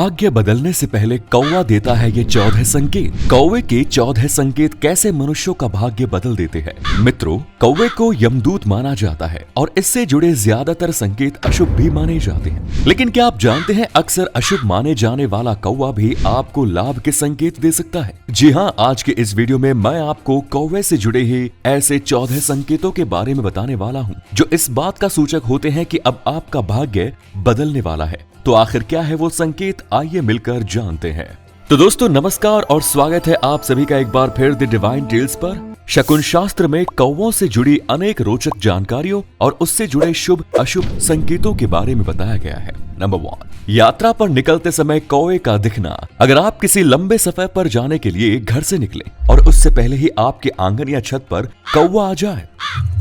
भाग्य बदलने से पहले कौवा देता है ये 14 संकेत। कौवे के 14 संकेत कैसे मनुष्यों का भाग्य बदल देते हैं। मित्रों, कौवे को यमदूत माना जाता है और इससे जुड़े ज्यादातर संकेत अशुभ भी माने जाते हैं। लेकिन क्या आप जानते हैं, अक्सर अशुभ माने जाने वाला कौवा भी आपको लाभ के संकेत दे सकता है। जी हाँ, आज के इस वीडियो में मैं आपको कौवे से जुड़े ही ऐसे 14 संकेतों के बारे में बताने वाला हूँ जो इस बात का सूचक होते हैं कि अब आपका भाग्य बदलने वाला है। तो आखिर क्या है वो संकेत, आइए मिलकर जानते हैं। तो दोस्तों नमस्कार और स्वागत है आप सभी का एक बार फिर द डिवाइन टेल्स पर। शकुन शास्त्र में कौवों से जुड़ी अनेक रोचक जानकारियों और उससे जुड़े शुभ अशुभ संकेतों के बारे में बताया गया है। नंबर 1, यात्रा पर निकलते समय कौवे का दिखना। अगर आप किसी लंबे सफर पर जाने के लिए घर से निकले और उससे पहले ही आपके आंगन या छत पर कौवा आ जाए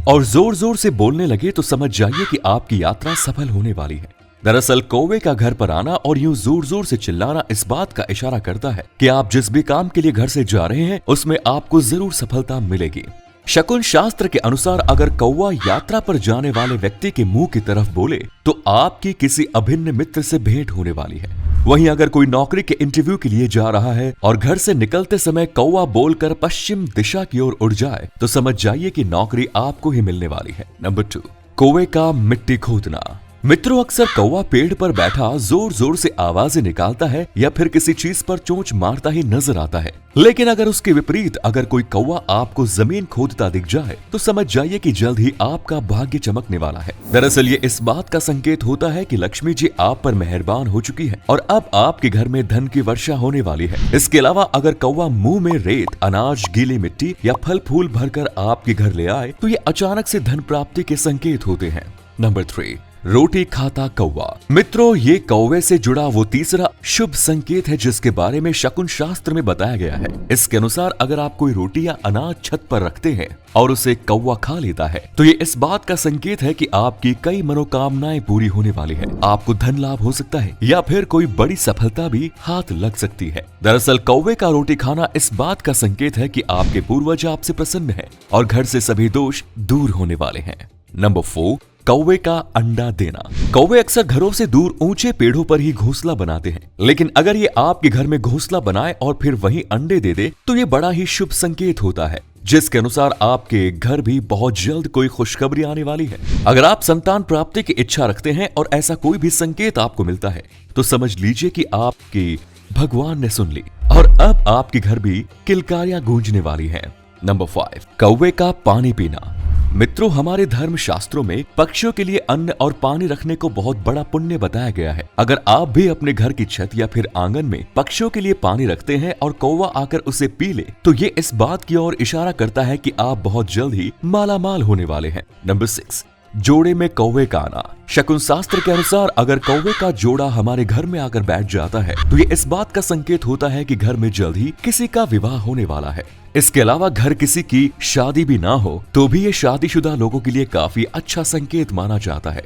और जोर जोर से बोलने लगे तो समझ जाइए कि आपकी यात्रा सफल होने वाली है। दरअसल कौवे का घर पर आना और यूं जोर जोर से चिल्लाना इस बात का इशारा करता है कि आप जिस भी काम के लिए घर से जा रहे हैं उसमें आपको जरूर सफलता मिलेगी। शकुन शास्त्र के अनुसार अगर कौवा यात्रा पर जाने वाले व्यक्ति के मुंह की तरफ बोले तो आपकी किसी अभिन्न मित्र से भेंट होने वाली है। वहीं अगर कोई नौकरी के इंटरव्यू के लिए जा रहा है और घर से निकलते समय कौवा बोलकर पश्चिम दिशा की ओर उड़ जाए तो समझ जाइए कि नौकरी आपको ही मिलने वाली है। नंबर 2, कौवे का मिट्टी खोदना। मित्रों, अक्सर कौवा पेड़ पर बैठा जोर जोर से आवाजें निकालता है या फिर किसी चीज पर चोंच मारता ही नजर आता है। लेकिन अगर उसके विपरीत अगर कोई कौवा आपको जमीन खोदता दिख जाए तो समझ जाइए कि जल्द ही आपका भाग्य चमकने वाला है। दरअसल ये इस बात का संकेत होता है कि लक्ष्मी जी आप पर मेहरबान हो चुकी है और अब आपके घर में धन की वर्षा होने वाली है। इसके अलावा अगर कौवा मुंह में रेत, अनाज, गीली मिट्टी या फल फूल भरकर आपके घर ले आए तो ये अचानक से धन प्राप्ति के संकेत होते हैं। नंबर 3, रोटी खाता कौवा। मित्रों, ये कौवे से जुड़ा वो तीसरा शुभ संकेत है जिसके बारे में शकुन शास्त्र में बताया गया है। इसके अनुसार अगर आप कोई रोटी या अनाज छत पर रखते हैं और उसे कौवा खा लेता है तो ये इस बात का संकेत है कि आपकी कई मनोकामनाएं पूरी होने वाली है। आपको धन लाभ हो सकता है या फिर कोई बड़ी सफलता भी हाथ लग सकती है। दरअसल कौवे का रोटी खाना इस बात का संकेत है कि आपके पूर्वज आपसे प्रसन्न है और घर से सभी दोष दूर होने वाले हैं। नंबर 4, कौवे का अंडा देना। कौवे अक्सर घरों से दूर ऊंचे पेड़ों पर ही घोंसला बनाते हैं, लेकिन अगर ये आपके घर में घोंसला बनाए और फिर वहीं अंडे दे दे तो ये बड़ा ही शुभ संकेत होता है, जिसके अनुसार आपके घर भी बहुत जल्द कोई खुशखबरी आने वाली है। अगर आप संतान प्राप्ति की इच्छा रखते हैं और ऐसा कोई भी संकेत आपको मिलता है तो समझ लीजिए कि आपकी भगवान ने सुन ली और अब आपके घर भी किलकारियां गूंजने वाली हैं। नंबर 5, कौवे का पानी पीना। मित्रों, हमारे धर्म शास्त्रों में पक्षियों के लिए अन्न और पानी रखने को बहुत बड़ा पुण्य बताया गया है। अगर आप भी अपने घर की छत या फिर आंगन में पक्षियों के लिए पानी रखते हैं और कौवा आकर उसे पी ले तो ये इस बात की ओर इशारा करता है कि आप बहुत जल्द ही मालामाल होने वाले हैं। नंबर 6, जोड़े में कौवे का आना। शकुन शास्त्र के अनुसार अगर कौवे का जोड़ा हमारे घर में आकर बैठ जाता है तो ये इस बात का संकेत होता है कि घर में जल्द ही किसी का विवाह होने वाला है। इसके अलावा घर किसी की शादी भी ना हो तो भी ये शादीशुदा लोगों के लिए काफी अच्छा संकेत माना जाता है।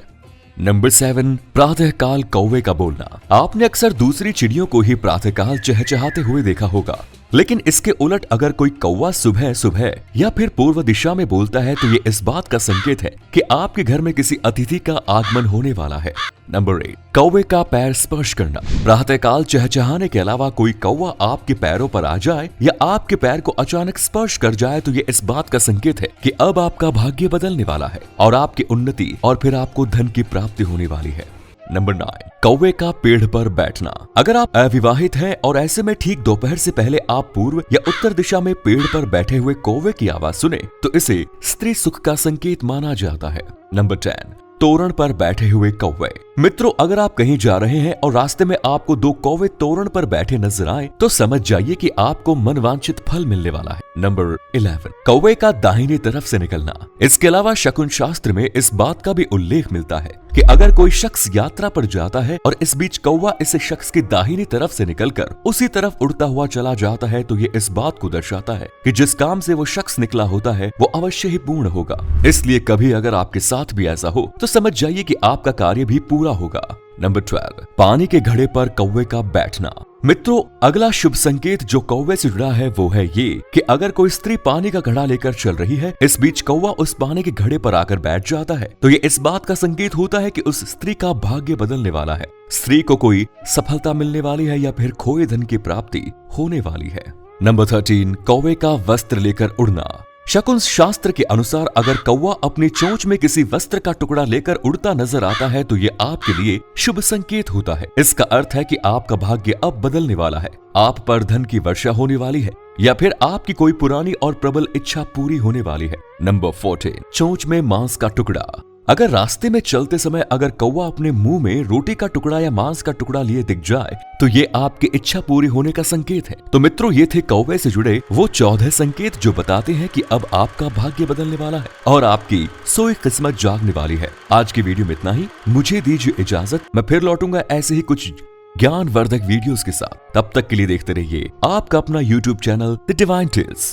नंबर 7, प्रातःकाल कौवे का बोलना। आपने अक्सर दूसरी चिड़ियों को ही प्रातःकाल चहचहाते हुए देखा होगा, लेकिन इसके उलट अगर कोई कौवा सुबह सुबह या फिर पूर्व दिशा में बोलता है तो ये इस बात का संकेत है कि आपके घर में किसी अतिथि का आगमन होने वाला है। नंबर 8, कौवे का पैर स्पर्श करना। प्रातःकाल चहचहाने के अलावा कोई कौवा आपके पैरों पर आ जाए या आपके पैर को अचानक स्पर्श कर जाए तो ये इस बात का संकेत है कि अब आपका भाग्य बदलने वाला है और आपकी उन्नति और फिर आपको धन की प्राप्ति होने वाली है। नंबर 9, कौवे का पेड़ पर बैठना। अगर आप अविवाहित हैं और ऐसे में ठीक दोपहर से पहले आप पूर्व या उत्तर दिशा में पेड़ पर बैठे हुए कौवे की आवाज सुने तो इसे स्त्री सुख का संकेत माना जाता है। नंबर 10, तोरण पर बैठे हुए कौवे। मित्रों, अगर आप कहीं जा रहे हैं और रास्ते में आपको 2 कौवे तोरण पर बैठे नजर आए तो समझ जाइए कि आपको मनवांछित फल मिलने वाला है। नंबर 11, कौवे का दाहिनी तरफ से निकलना। इसके अलावा शकुन शास्त्र में इस बात का भी उल्लेख मिलता है कि अगर कोई शख्स यात्रा पर जाता है और इस बीच कौवा इस शख्स की दाहिनी तरफ से निकलकर उसी तरफ उड़ता हुआ चला जाता है तो ये इस बात को दर्शाता है कि जिस काम से वो शख्स निकला होता है वो अवश्य ही पूर्ण होगा। इसलिए कभी अगर आपके साथ भी ऐसा हो तो समझ जाइए कि आपका कार्य भी पूरा होगा। नंबर 12, पानी के घड़े पर कौवे का बैठना। मित्रों, अगला शुभ संकेत जो कौवे से जुड़ा है वो है ये कि अगर कोई स्त्री पानी का घड़ा लेकर चल रही है, इस बीच कौवा उस पानी के घड़े पर आकर बैठ जाता है, तो ये इस बात का संकेत होता है कि उस स्त्री का भाग्य बदलने वाला है। स्त्री को कोई सफलता मिलने वाली है या फिर खोए धन की प्राप्ति होने वाली है। नंबर 13, कौवे का वस्त्र लेकर उड़ना। शकुन शास्त्र के अनुसार अगर कौवा अपनी चोंच में किसी वस्त्र का टुकड़ा लेकर उड़ता नजर आता है तो ये आपके लिए शुभ संकेत होता है। इसका अर्थ है कि आपका भाग्य अब बदलने वाला है, आप पर धन की वर्षा होने वाली है या फिर आपकी कोई पुरानी और प्रबल इच्छा पूरी होने वाली है। नंबर 14, चोंच में मांस का टुकड़ा। अगर रास्ते में चलते समय अगर कौवा अपने मुंह में रोटी का टुकड़ा या मांस का टुकड़ा लिए दिख जाए तो ये आपकी इच्छा पूरी होने का संकेत है। तो मित्रों, ये थे कौवे से जुड़े वो 14 संकेत जो बताते हैं कि अब आपका भाग्य बदलने वाला है और आपकी सोई किस्मत जागने वाली है। आज की वीडियो में इतना ही, मुझे दीजिए इजाजत। मैं फिर लौटूंगा ऐसे ही कुछ ज्ञानवर्धक वीडियोस के साथ। तब तक के लिए देखते रहिए आपका अपना YouTube channel the divine tales.